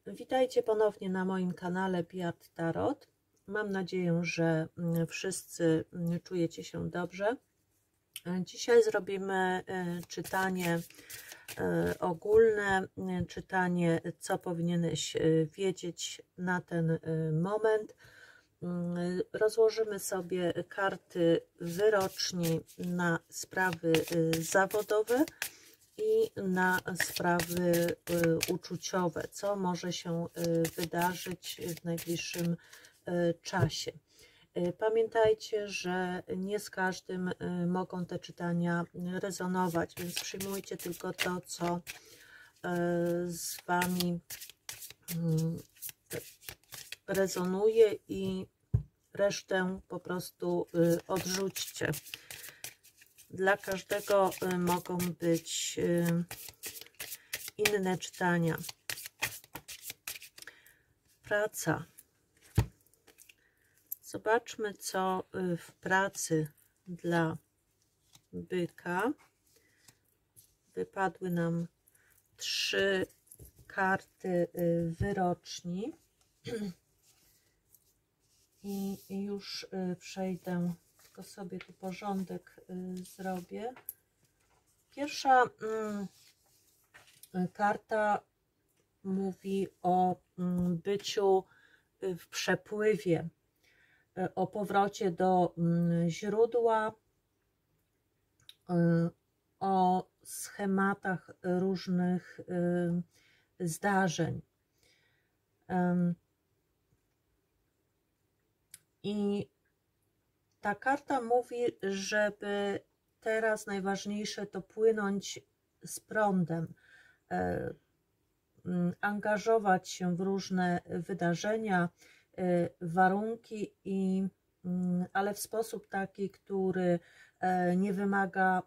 Witajcie ponownie na moim kanale Piat Tarot. Mam nadzieję, że wszyscy czujecie się dobrze. Dzisiaj zrobimy czytanie ogólne, czytanie, co powinieneś wiedzieć na ten moment. Rozłożymy sobie karty wyroczni na sprawy zawodowe i na sprawy uczuciowe, co może się wydarzyć w najbliższym czasie. Pamiętajcie, że nie z każdym mogą te czytania rezonować, więc przyjmujcie tylko to, co z Wami rezonuje i resztę po prostu odrzućcie. Dla każdego mogą być inne czytania. Praca. Zobaczmy, co w pracy dla byka. Wypadły nam 3 karty wyroczni. I już przejdę, tylko sobie tu porządek zrobię. Pierwsza karta mówi o byciu w przepływie, o powrocie do źródła, o schematach różnych zdarzeń. I ta karta mówi, żeby teraz najważniejsze to płynąć z prądem, angażować się w różne wydarzenia, warunki, ale w sposób taki, który nie wymaga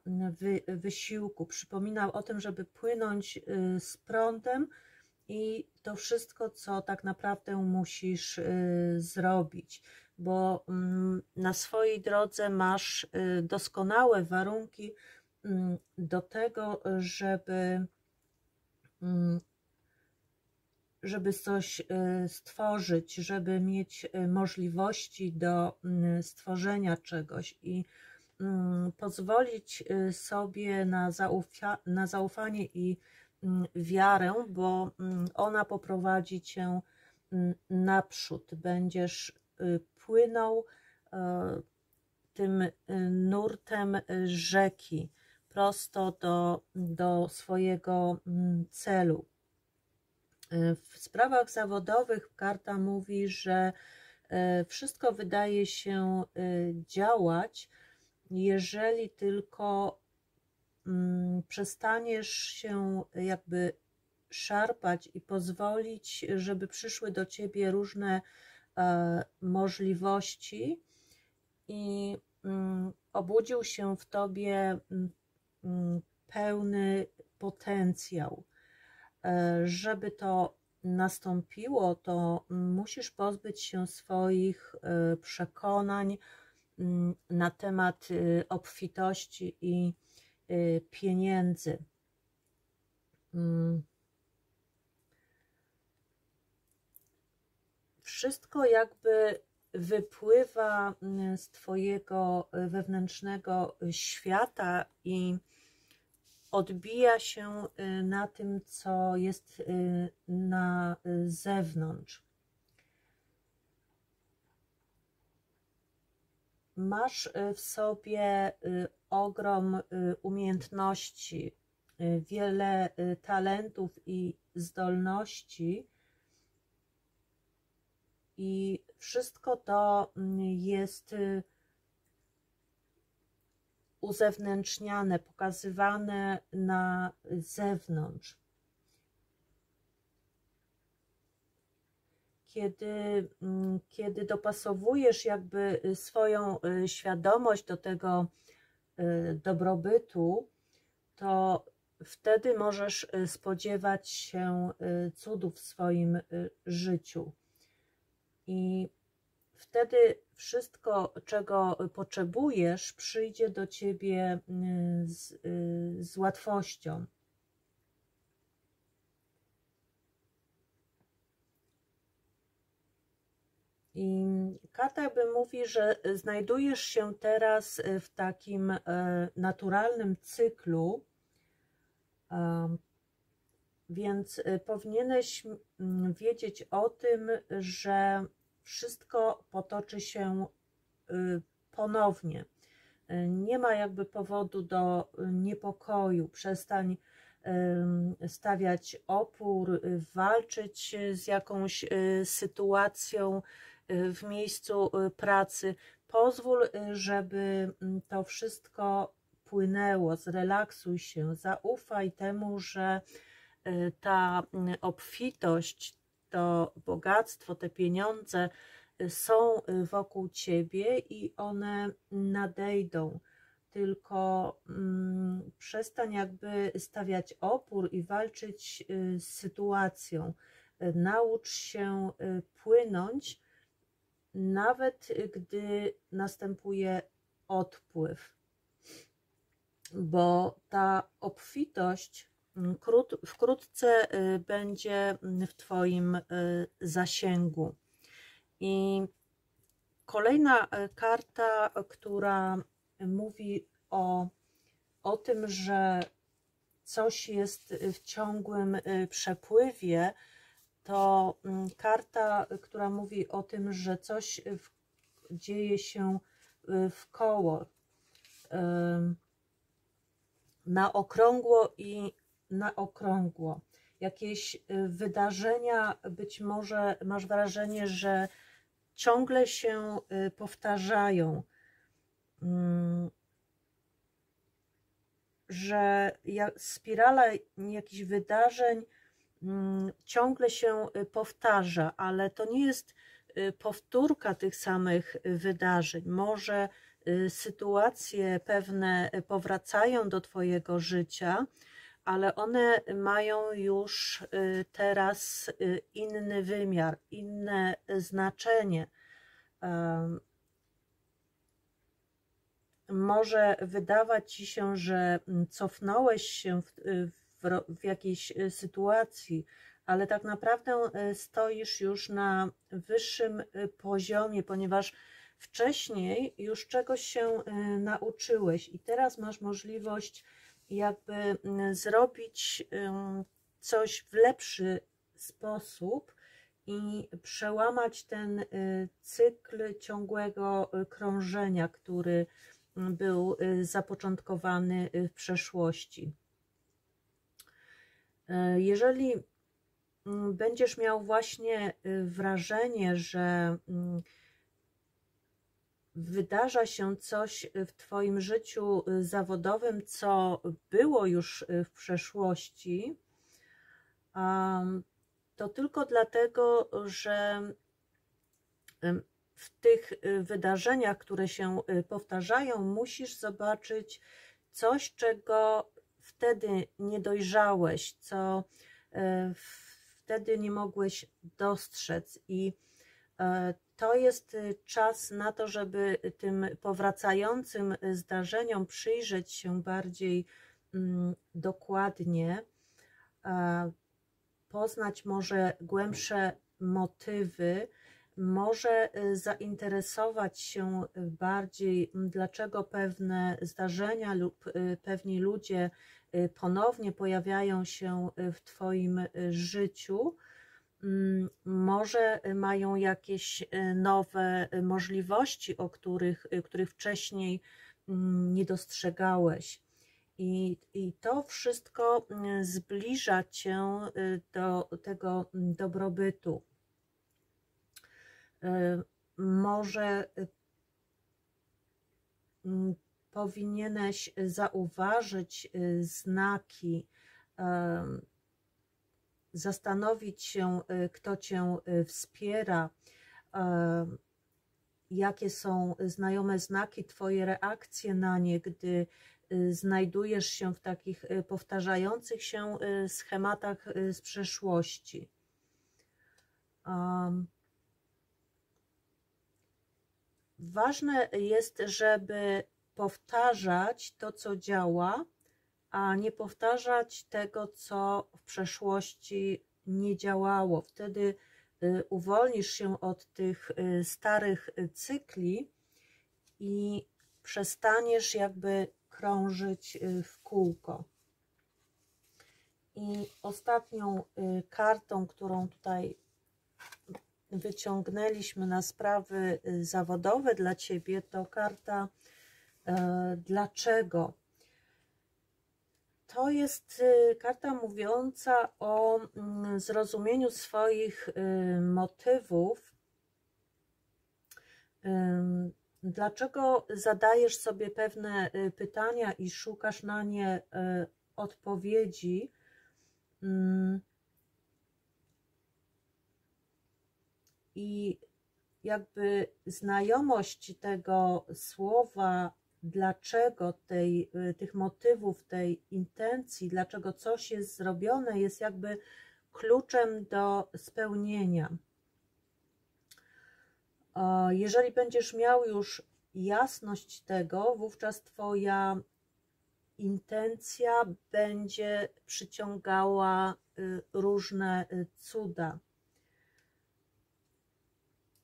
wysiłku. Przypominał o tym, żeby płynąć z prądem i to wszystko, co tak naprawdę musisz zrobić, bo na swojej drodze masz doskonałe warunki do tego, żeby coś stworzyć, żeby mieć możliwości do stworzenia czegoś i pozwolić sobie na zaufanie i wiarę, bo ona poprowadzi cię naprzód. Będziesz płynął tym nurtem rzeki prosto do swojego celu. W sprawach zawodowych karta mówi, że wszystko wydaje się działać, jeżeli tylko przestaniesz się jakby szarpać i pozwolić, żeby przyszły do ciebie różne możliwości i obudził się w tobie pełny potencjał. Żeby to nastąpiło, to musisz pozbyć się swoich przekonań na temat obfitości i pieniędzy. Wszystko jakby wypływa z twojego wewnętrznego świata i odbija się na tym, co jest na zewnątrz. Masz w sobie ogrom umiejętności, wiele talentów i zdolności i wszystko to jest uzewnętrzniane, pokazywane na zewnątrz. Kiedy dopasowujesz jakby swoją świadomość do tego dobrobytu, to wtedy możesz spodziewać się cudów w swoim życiu. I wtedy wszystko, czego potrzebujesz, przyjdzie do ciebie z łatwością. I karta jakby mówi, że znajdujesz się teraz w takim naturalnym cyklu, więc powinieneś wiedzieć o tym, że wszystko potoczy się ponownie. Nie ma jakby powodu do niepokoju. Przestań stawiać opór, walczyć z jakąś sytuacją w miejscu pracy. Pozwól, żeby to wszystko płynęło, zrelaksuj się, zaufaj temu, że ta obfitość, to bogactwo, te pieniądze są wokół ciebie i one nadejdą. Tylko przestań jakby stawiać opór i walczyć z sytuacją. Naucz się płynąć, nawet gdy następuje odpływ, bo ta obfitość wkrótce będzie w twoim zasięgu. I kolejna karta, która mówi o tym, że coś jest w ciągłym przepływie, to karta, która mówi o tym, że coś dzieje się w koło, na okrągło i na okrągło. Jakieś wydarzenia, być może masz wrażenie, że ciągle się powtarzają, że spirala jakichś wydarzeń ciągle się powtarza, ale to nie jest powtórka tych samych wydarzeń. Może sytuacje pewne powracają do twojego życia, ale one mają już teraz inny wymiar, inne znaczenie. Może wydawać ci się, że cofnąłeś się w jakiejś sytuacji, ale tak naprawdę stoisz już na wyższym poziomie, ponieważ wcześniej już czegoś się nauczyłeś i teraz masz możliwość jakby zrobić coś w lepszy sposób i przełamać ten cykl ciągłego krążenia, który był zapoczątkowany w przeszłości. Jeżeli będziesz miał właśnie wrażenie, że wydarza się coś w twoim życiu zawodowym, co było już w przeszłości, to tylko dlatego, że w tych wydarzeniach, które się powtarzają, musisz zobaczyć coś, czego wtedy nie dojrzałeś, co wtedy nie mogłeś dostrzec. I to jest czas na to, żeby tym powracającym zdarzeniom przyjrzeć się bardziej dokładnie, poznać może głębsze motywy, może zainteresować się bardziej, dlaczego pewne zdarzenia lub pewni ludzie ponownie pojawiają się w twoim życiu. Może mają jakieś nowe możliwości, których wcześniej nie dostrzegałeś. I to wszystko zbliża cię do tego dobrobytu. Może powinieneś zauważyć znaki, zastanowić się, kto cię wspiera, jakie są znajome znaki, twoje reakcje na nie, gdy znajdujesz się w takich powtarzających się schematach z przeszłości. Ważne jest, żeby powtarzać to, co działa, a nie powtarzać tego, co w przeszłości nie działało. Wtedy uwolnisz się od tych starych cykli i przestaniesz jakby krążyć w kółko. I ostatnią kartą, którą tutaj wyciągnęliśmy na sprawy zawodowe dla Ciebie, to karta dlaczego. To jest karta mówiąca o zrozumieniu swoich motywów. Dlaczego zadajesz sobie pewne pytania i szukasz na nie odpowiedzi. I jakby znajomość tego słowa, dlaczego, tych motywów, tej intencji, dlaczego coś jest zrobione, jest jakby kluczem do spełnienia. Jeżeli będziesz miał już jasność tego, wówczas Twoja intencja będzie przyciągała różne cuda.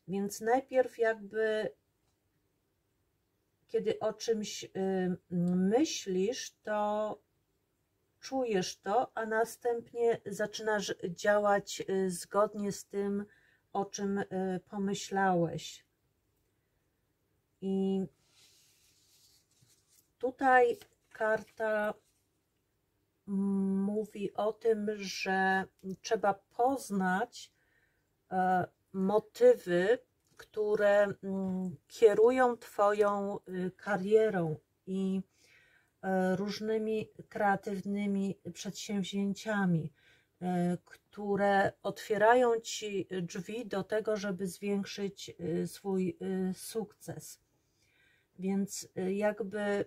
Więc najpierw jakby, kiedy o czymś myślisz, to czujesz to, a następnie zaczynasz działać zgodnie z tym, o czym pomyślałeś. I tutaj karta mówi o tym, że trzeba poznać motywy, które kierują Twoją karierą i różnymi kreatywnymi przedsięwzięciami, które otwierają Ci drzwi do tego, żeby zwiększyć swój sukces. Więc jakby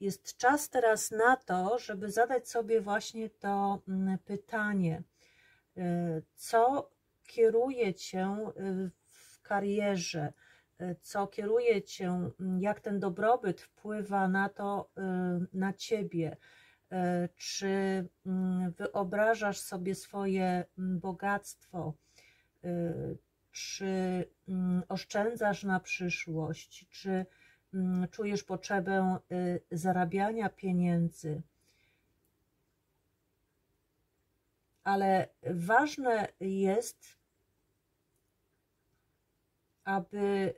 jest czas teraz na to, żeby zadać sobie właśnie to pytanie, co kieruje Cię w karierze, co kieruje Cię, jak ten dobrobyt wpływa na to, na Ciebie, czy wyobrażasz sobie swoje bogactwo, czy oszczędzasz na przyszłość, czy czujesz potrzebę zarabiania pieniędzy. Ale ważne jest, aby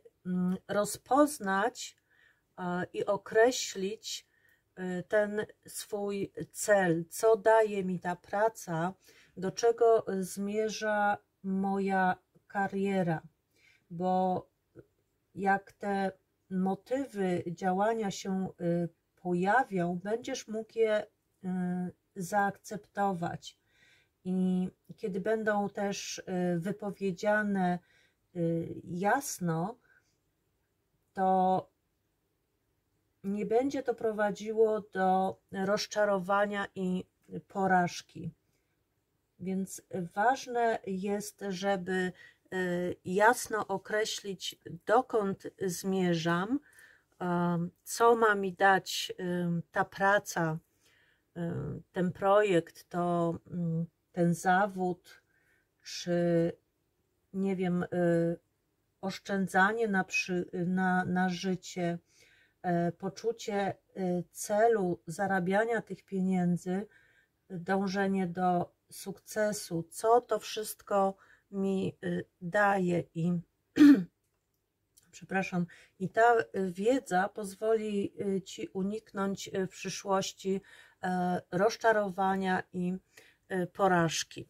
rozpoznać i określić ten swój cel, co daje mi ta praca, do czego zmierza moja kariera, bo jak te motywy działania się pojawią, będziesz mógł je zaakceptować. I kiedy będą też wypowiedziane jasno, to nie będzie to prowadziło do rozczarowania i porażki. Więc ważne jest, żeby jasno określić, dokąd zmierzam, co ma mi dać ta praca, ten projekt, ten zawód, czy nie wiem, oszczędzanie na życie, poczucie celu zarabiania tych pieniędzy, dążenie do sukcesu, co to wszystko mi daje i przepraszam, i ta wiedza pozwoli Ci uniknąć w przyszłości rozczarowania i porażki.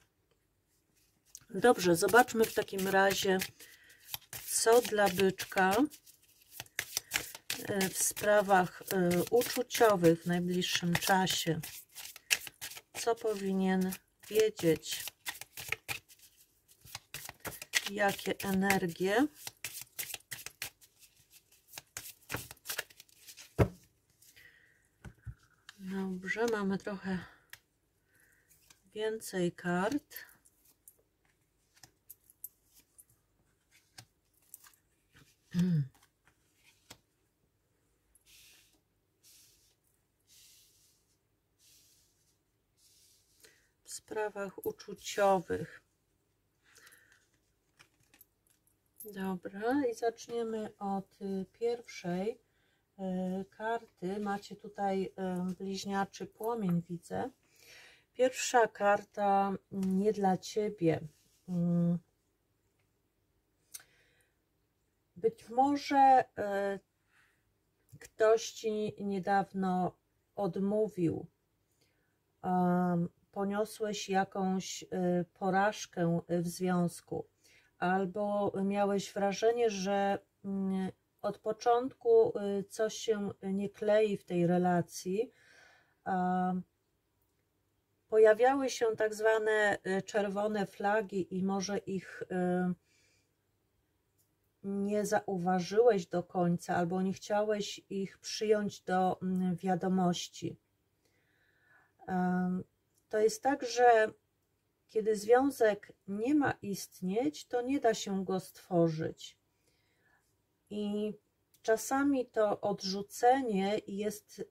Dobrze, zobaczmy w takim razie, co dla byczka w sprawach uczuciowych w najbliższym czasie. Co powinien wiedzieć? Jakie energie? Dobrze, mamy trochę więcej kart. W sprawach uczuciowych. Dobra, i zaczniemy od pierwszej karty. Macie tutaj bliźniaczy płomień, widzę. Pierwsza karta nie dla Ciebie. Być może ktoś Ci niedawno odmówił. Poniosłeś jakąś porażkę w związku, albo miałeś wrażenie, że od początku coś się nie klei w tej relacji. Pojawiały się tak zwane czerwone flagi i może ich nie zauważyłeś do końca, albo nie chciałeś ich przyjąć do wiadomości. To jest tak, że kiedy związek nie ma istnieć, to nie da się go stworzyć. I czasami to odrzucenie jest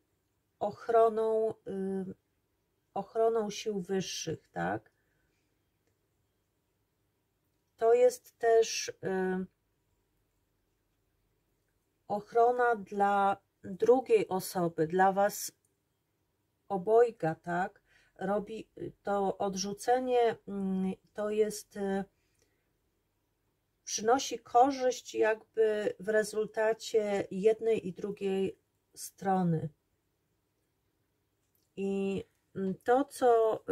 ochroną sił wyższych, tak? To jest też ochrona dla drugiej osoby, dla was obojga, tak? Robi to odrzucenie, to jest, przynosi korzyść jakby w rezultacie jednej i drugiej strony. I to, co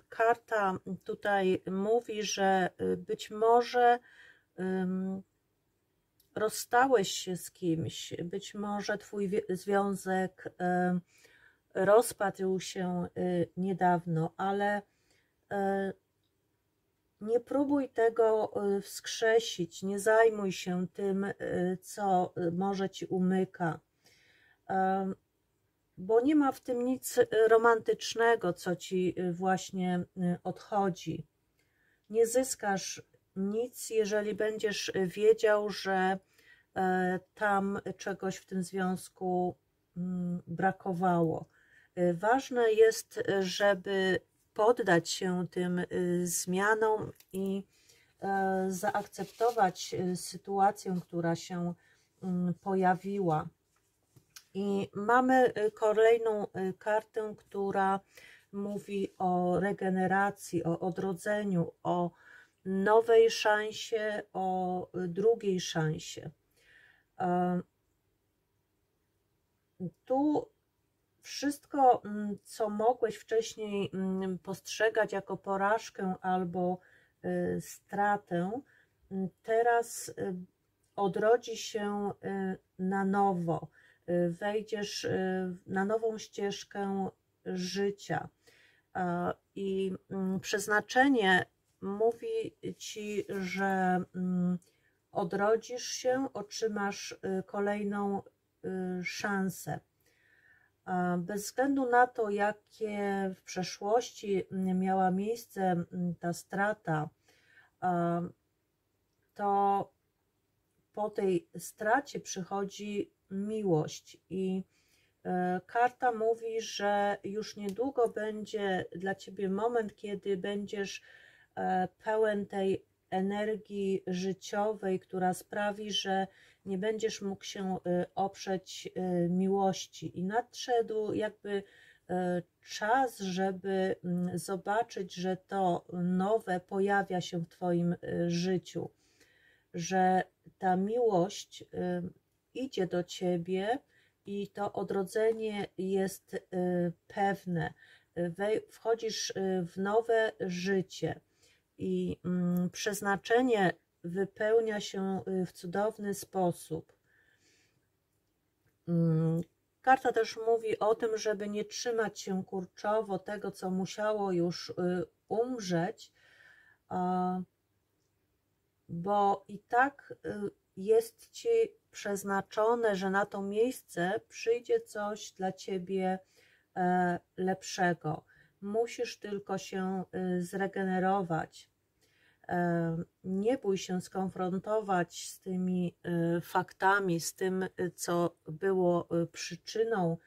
karta tutaj mówi, że być może rozstałeś się z kimś, być może twój związek rozpadł się niedawno, ale nie próbuj tego wskrzesić, nie zajmuj się tym, co może ci umyka, bo nie ma w tym nic romantycznego, co ci właśnie odchodzi. Nie zyskasz nic, jeżeli będziesz wiedział, że tam czegoś w tym związku brakowało. Ważne jest, żeby poddać się tym zmianom i zaakceptować sytuację, która się pojawiła. I mamy kolejną kartę, która mówi o regeneracji, o odrodzeniu, o nowej szansie, o drugiej szansie. Tu wszystko, co mogłeś wcześniej postrzegać jako porażkę albo stratę, teraz odrodzi się na nowo. Wejdziesz na nową ścieżkę życia. I przeznaczenie mówi ci, że odrodzisz się, otrzymasz kolejną szansę. Bez względu na to, jakie w przeszłości miała miejsce ta strata, to po tej stracie przychodzi miłość i karta mówi, że już niedługo będzie dla ciebie moment, kiedy będziesz pełen tej energii życiowej, która sprawi, że nie będziesz mógł się oprzeć miłości. I nadszedł jakby czas, żeby zobaczyć, że to nowe pojawia się w twoim życiu, że ta miłość idzie do ciebie i to odrodzenie jest pewne. Wchodzisz w nowe życie i przeznaczenie wypełnia się w cudowny sposób. Karta też mówi o tym, żeby nie trzymać się kurczowo tego, co musiało już umrzeć, bo i tak jest ci przeznaczone, że na to miejsce przyjdzie coś dla ciebie lepszego. Musisz tylko się zregenerować. Nie bój się skonfrontować z tymi faktami, z tym, co było przyczyną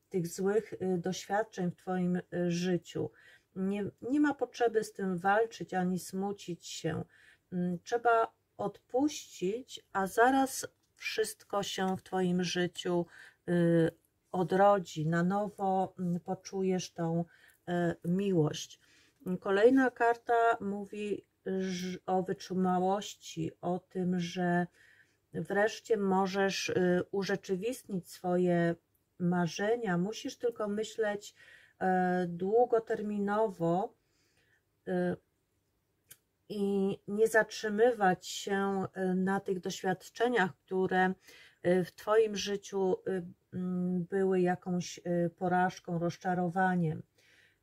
tych złych doświadczeń w twoim życiu. nie ma potrzeby z tym walczyć ani smucić się. Trzeba odpuścić, a zaraz wszystko się w Twoim życiu odrodzi, na nowo poczujesz tą miłość. Kolejna karta mówi o wytrzymałości, o tym, że wreszcie możesz urzeczywistnić swoje marzenia. Musisz tylko myśleć długoterminowo i nie zatrzymywać się na tych doświadczeniach, które w Twoim życiu były jakąś porażką, rozczarowaniem,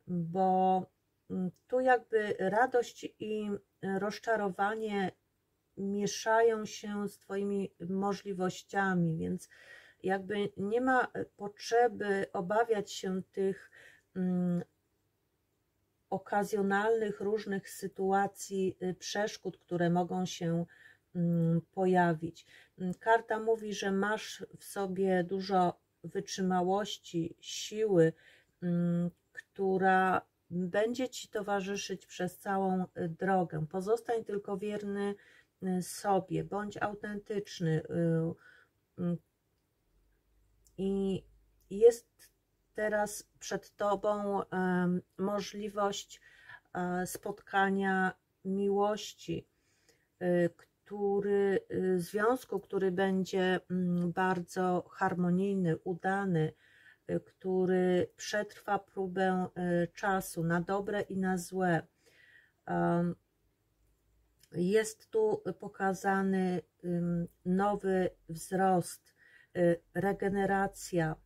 bo tu jakby radość i rozczarowanie mieszają się z Twoimi możliwościami, więc jakby nie ma potrzeby obawiać się tych okazjonalnych różnych sytuacji, przeszkód, które mogą się pojawić. Karta mówi, że masz w sobie dużo wytrzymałości, siły, która będzie Ci towarzyszyć przez całą drogę. Pozostań tylko wierny sobie, bądź autentyczny. I jest teraz przed Tobą możliwość spotkania miłości, związku, który będzie bardzo harmonijny, udany, który przetrwa próbę czasu na dobre i na złe. Jest tu pokazany nowy wzrost, regeneracja.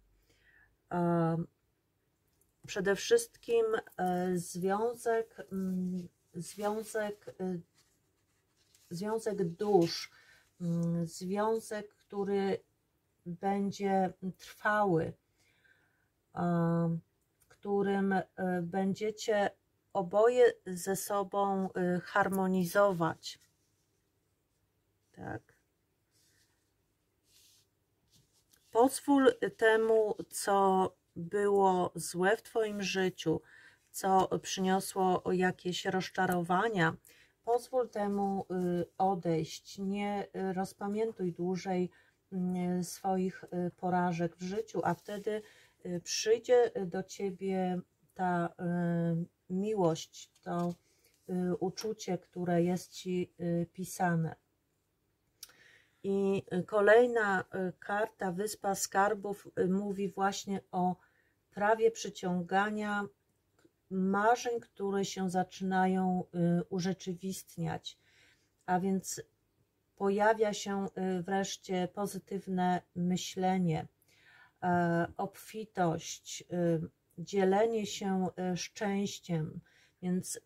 Przede wszystkim związek dusz, związek, który będzie trwały, w którym będziecie oboje ze sobą harmonizować. Tak. Pozwól temu, co było złe w Twoim życiu, co przyniosło jakieś rozczarowania, pozwól temu odejść. Nie rozpamiętuj dłużej swoich porażek w życiu, a wtedy przyjdzie do Ciebie ta miłość, to uczucie, które jest Ci pisane. I kolejna karta, Wyspa Skarbów, mówi właśnie o prawie przyciągania marzeń, które się zaczynają urzeczywistniać. A więc pojawia się wreszcie pozytywne myślenie, obfitość, dzielenie się szczęściem. Więc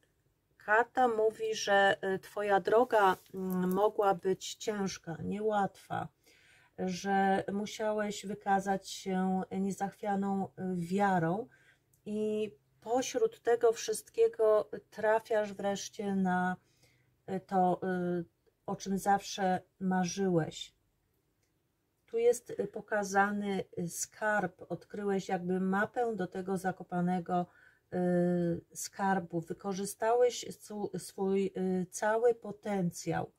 karta mówi, że Twoja droga mogła być ciężka, niełatwa, że musiałeś wykazać się niezachwianą wiarą i pośród tego wszystkiego trafiasz wreszcie na to, o czym zawsze marzyłeś. Tu jest pokazany skarb, odkryłeś jakby mapę do tego zakopanego skarbu, wykorzystałeś swój cały potencjał.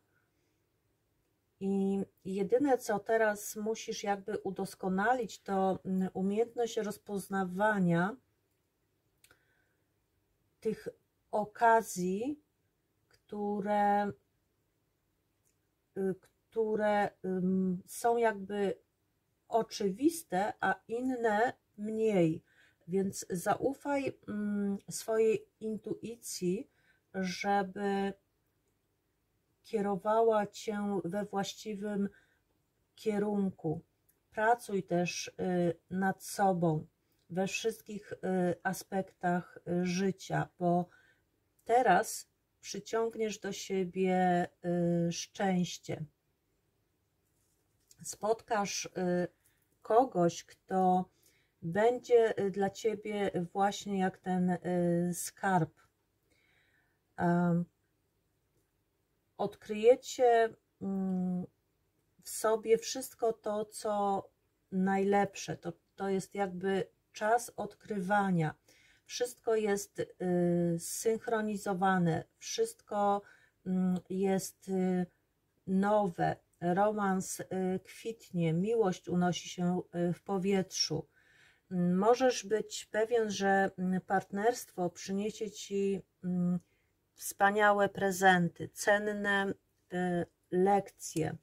I jedyne, co teraz musisz jakby udoskonalić, to umiejętność rozpoznawania tych okazji, które są jakby oczywiste, a inne mniej. Więc zaufaj swojej intuicji, żeby kierowała Cię we właściwym kierunku. Pracuj też nad sobą we wszystkich aspektach życia, bo teraz przyciągniesz do siebie szczęście. Spotkasz kogoś, kto będzie dla Ciebie właśnie jak ten skarb. Odkryjecie w sobie wszystko to, co najlepsze. To jest jakby czas odkrywania. wszystko jest zsynchronizowane, wszystko jest nowe, romans kwitnie, miłość unosi się w powietrzu. Możesz być pewien, że partnerstwo przyniesie Ci wspaniałe prezenty, cenne lekcje.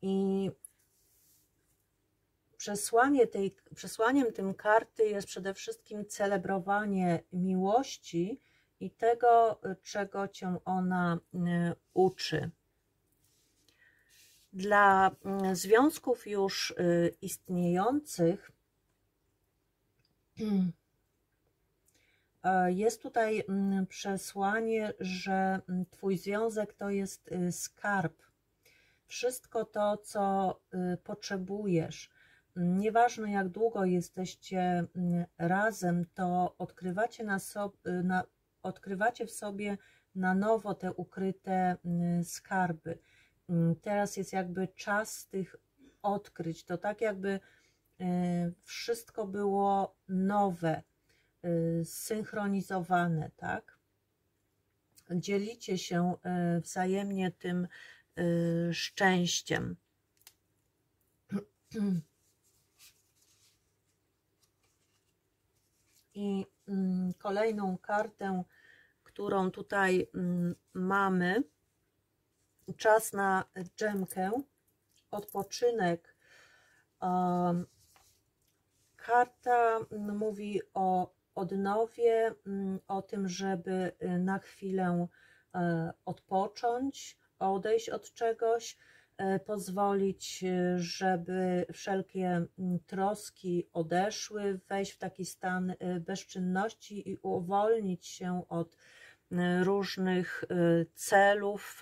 I przesłaniem tym karty jest przede wszystkim celebrowanie miłości i tego, czego Cię ona uczy. Dla związków już istniejących jest tutaj przesłanie, że Twój związek to jest skarb. Wszystko to, co potrzebujesz. Nieważne, jak długo jesteście razem, to odkrywacie w sobie na nowo te ukryte skarby. Teraz jest jakby czas tych odkryć. To tak jakby wszystko było nowe, zsynchronizowane, tak? Dzielicie się wzajemnie tym szczęściem. I kolejną kartę, którą tutaj mamy, czas na dżemkę, odpoczynek. Karta mówi o odnowie, o tym, żeby na chwilę odpocząć, odejść od czegoś, pozwolić, żeby wszelkie troski odeszły, wejść w taki stan bezczynności i uwolnić się od różnych celów,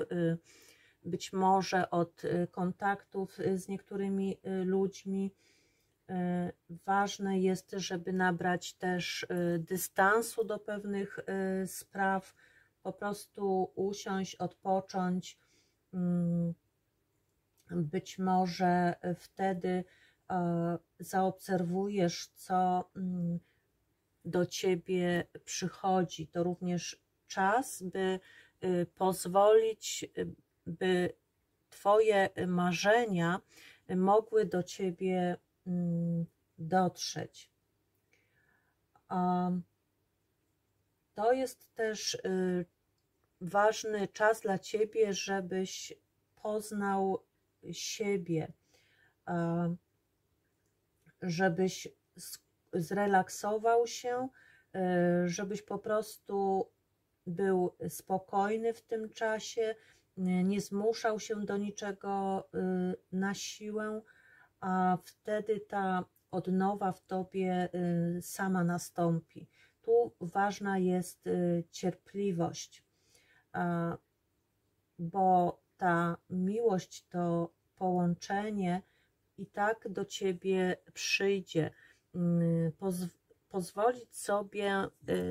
być może od kontaktów z niektórymi ludźmi. Ważne jest, żeby nabrać też dystansu do pewnych spraw, po prostu usiąść, odpocząć. Być może wtedy zaobserwujesz, co do Ciebie przychodzi. To również czas, by pozwolić, by Twoje marzenia mogły do Ciebie dotrzeć. To jest też ważny czas dla Ciebie, żebyś poznał siebie, żebyś zrelaksował się, żebyś po prostu był spokojny w tym czasie, nie zmuszał się do niczego na siłę, a wtedy ta odnowa w Tobie sama nastąpi. Tu ważna jest cierpliwość, bo ta miłość, to połączenie i tak do Ciebie przyjdzie. Pozwolić sobie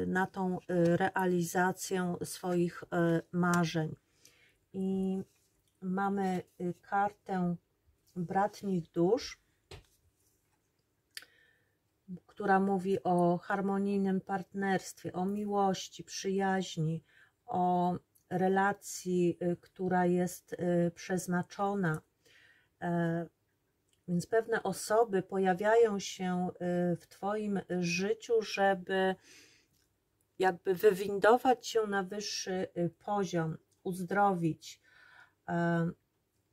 na tą realizację swoich marzeń. I mamy kartę bratnich dusz, która mówi o harmonijnym partnerstwie, o miłości, przyjaźni, o relacji, która jest przeznaczona. Więc pewne osoby pojawiają się w Twoim życiu, żeby jakby wywindować się na wyższy poziom, uzdrowić.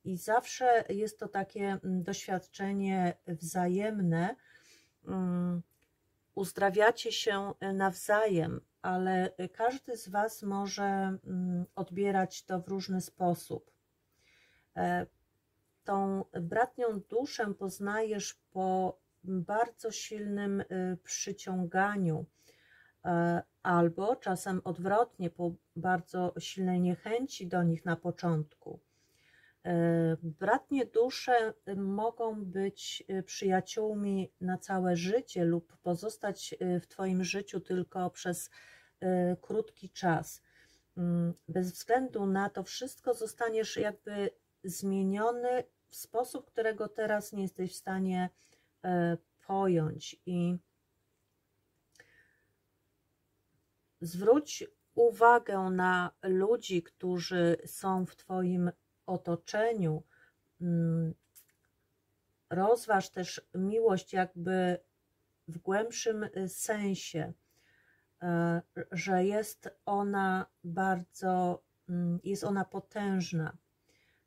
I zawsze jest to takie doświadczenie wzajemne. Uzdrawiacie się nawzajem, ale każdy z Was może odbierać to w różny sposób. Tą bratnią duszę poznajesz po bardzo silnym przyciąganiu, albo czasem odwrotnie, po bardzo silnej niechęci do nich na początku. Bratnie dusze mogą być przyjaciółmi na całe życie lub pozostać w Twoim życiu tylko przez krótki czas. Bez względu na to wszystko zostaniesz jakby zmieniony w sposób, którego teraz nie jesteś w stanie pojąć. I zwróć uwagę na ludzi, którzy są w Twoim otoczeniu. Rozważ też miłość jakby w głębszym sensie, że jest ona potężna,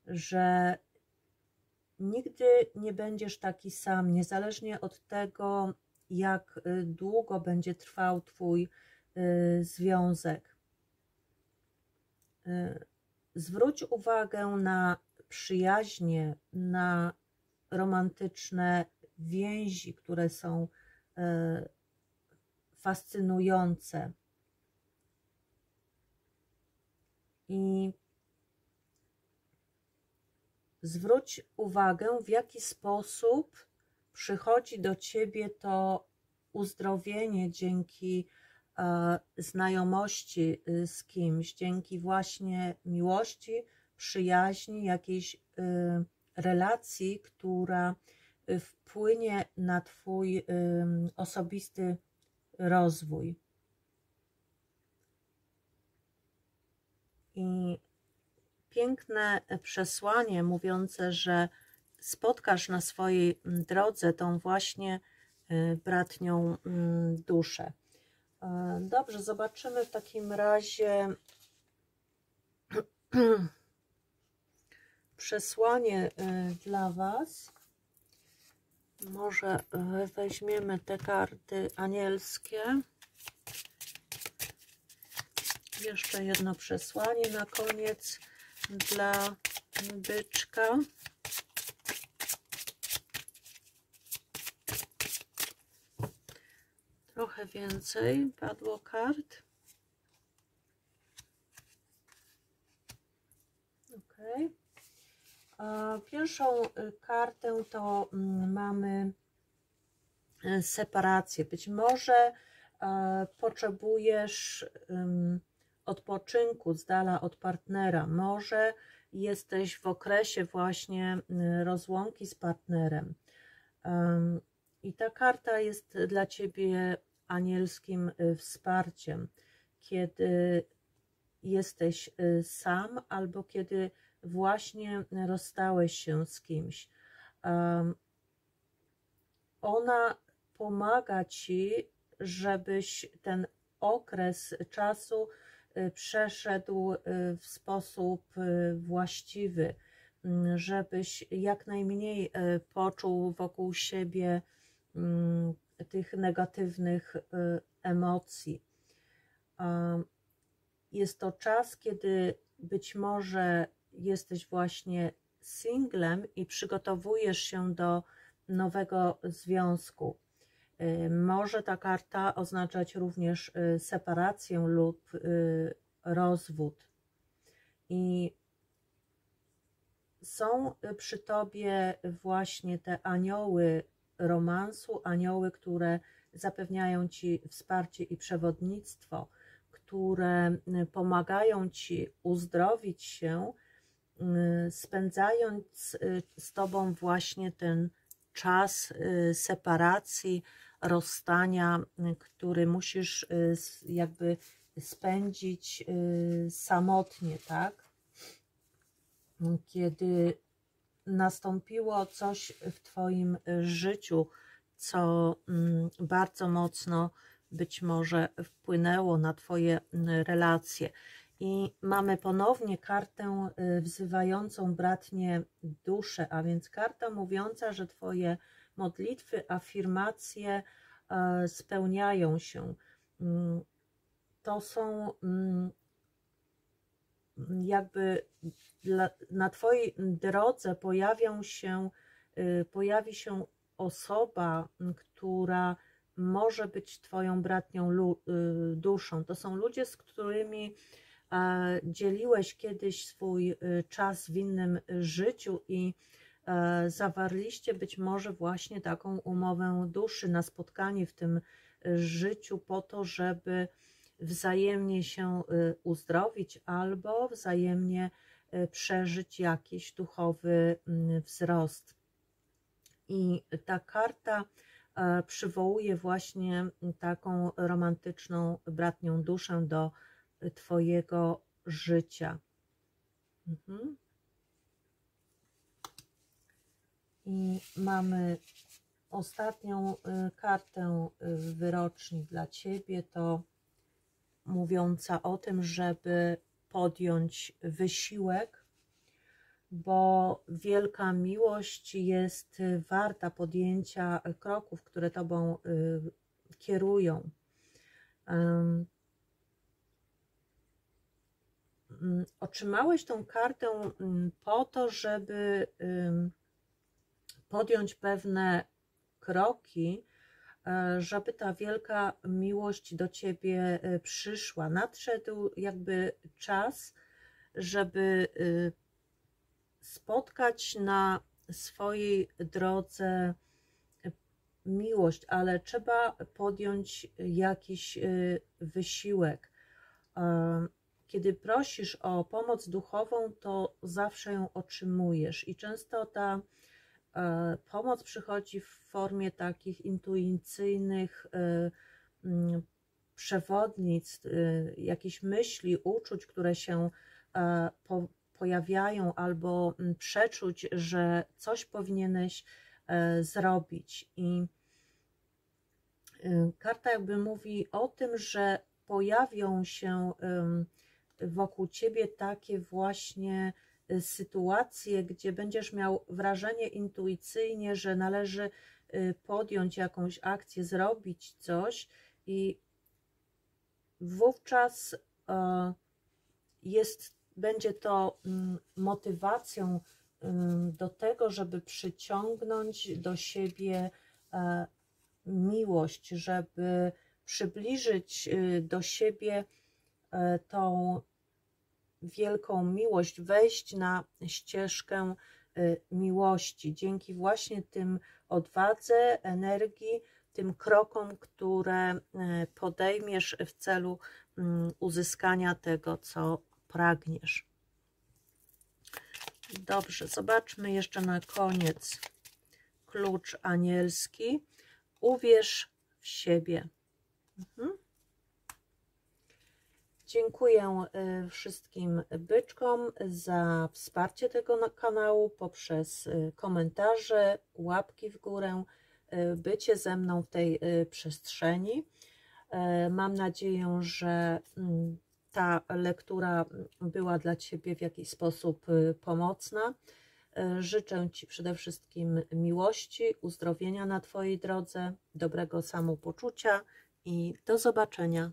że nigdy nie będziesz taki sam, niezależnie od tego, jak długo będzie trwał Twój związek. Zwróć uwagę na przyjaźnie, na romantyczne więzi, które są fascynujące. I zwróć uwagę, w jaki sposób przychodzi do Ciebie to uzdrowienie dzięki znajomości z kimś, dzięki właśnie miłości, przyjaźni, jakiejś relacji, która wpłynie na Twój osobisty rozwój. I piękne przesłanie mówiące, że spotkasz na swojej drodze tą właśnie bratnią duszę. Dobrze, zobaczymy w takim razie przesłanie dla Was. Może weźmiemy te karty anielskie. Jeszcze jedno przesłanie na koniec dla byczka. Trochę więcej padło kart. Ok. Pierwszą kartę to mamy separację. Być może potrzebujesz odpoczynku z dala od partnera. Może jesteś w okresie właśnie rozłąki z partnerem. I ta karta jest dla Ciebie anielskim wsparciem, kiedy jesteś sam albo kiedy właśnie rozstałeś się z kimś. Ona pomaga Ci, żebyś ten okres czasu przeszedł w sposób właściwy, żebyś jak najmniej poczuł wokół siebie tych negatywnych emocji. Jest to czas, kiedy być może jesteś właśnie singlem i przygotowujesz się do nowego związku. Może ta karta oznaczać również separację lub rozwód. I są przy Tobie właśnie te anioły romansu, anioły, które zapewniają Ci wsparcie i przewodnictwo, które pomagają Ci uzdrowić się, spędzając z Tobą właśnie ten czas separacji, rozstania, który musisz jakby spędzić samotnie, tak? Kiedy nastąpiło coś w Twoim życiu, co bardzo mocno być może wpłynęło na Twoje relacje. I mamy ponownie kartę wzywającą bratnie dusze, a więc karta mówiąca, że Twoje modlitwy, afirmacje spełniają się. To są jakby na Twojej drodze pojawi się osoba, która może być Twoją bratnią duszą. To są ludzie, z którymi dzieliłeś kiedyś swój czas w innym życiu i zawarliście być może właśnie taką umowę duszy na spotkanie w tym życiu po to, żeby wzajemnie się uzdrowić albo wzajemnie przeżyć jakiś duchowy wzrost. I ta karta przywołuje właśnie taką romantyczną bratnią duszę do Twojego życia. I mamy ostatnią kartę wyroczni dla Ciebie, to mówiąca o tym, żeby podjąć wysiłek, bo wielka miłość jest warta podjęcia kroków, które Tobą kierują. Otrzymałeś tą kartę po to, żeby podjąć pewne kroki, żeby ta wielka miłość do Ciebie przyszła. Nadszedł jakby czas, żeby spotkać na swojej drodze miłość, ale trzeba podjąć jakiś wysiłek. Kiedy prosisz o pomoc duchową, to zawsze ją otrzymujesz i często ta pomoc przychodzi w formie takich intuicyjnych przewodnictw, jakichś myśli, uczuć, które się pojawiają, albo przeczuć, że coś powinieneś zrobić. I karta jakby mówi o tym, że pojawią się wokół Ciebie takie właśnie sytuacje, gdzie będziesz miał wrażenie intuicyjnie, że należy podjąć jakąś akcję, zrobić coś, i wówczas będzie to motywacją do tego, żeby przyciągnąć do siebie miłość, żeby przybliżyć do siebie tą wielką miłość, wejść na ścieżkę miłości dzięki właśnie tym odwadze, energii, tym krokom, które podejmiesz w celu uzyskania tego, co pragniesz. Dobrze, zobaczmy jeszcze na koniec klucz anielski. Uwierz w siebie. Dziękuję wszystkim byczkom za wsparcie tego kanału poprzez komentarze, łapki w górę, bycie ze mną w tej przestrzeni. Mam nadzieję, że ta lektura była dla Ciebie w jakiś sposób pomocna. Życzę Ci przede wszystkim miłości, uzdrowienia na Twojej drodze, dobrego samopoczucia i do zobaczenia.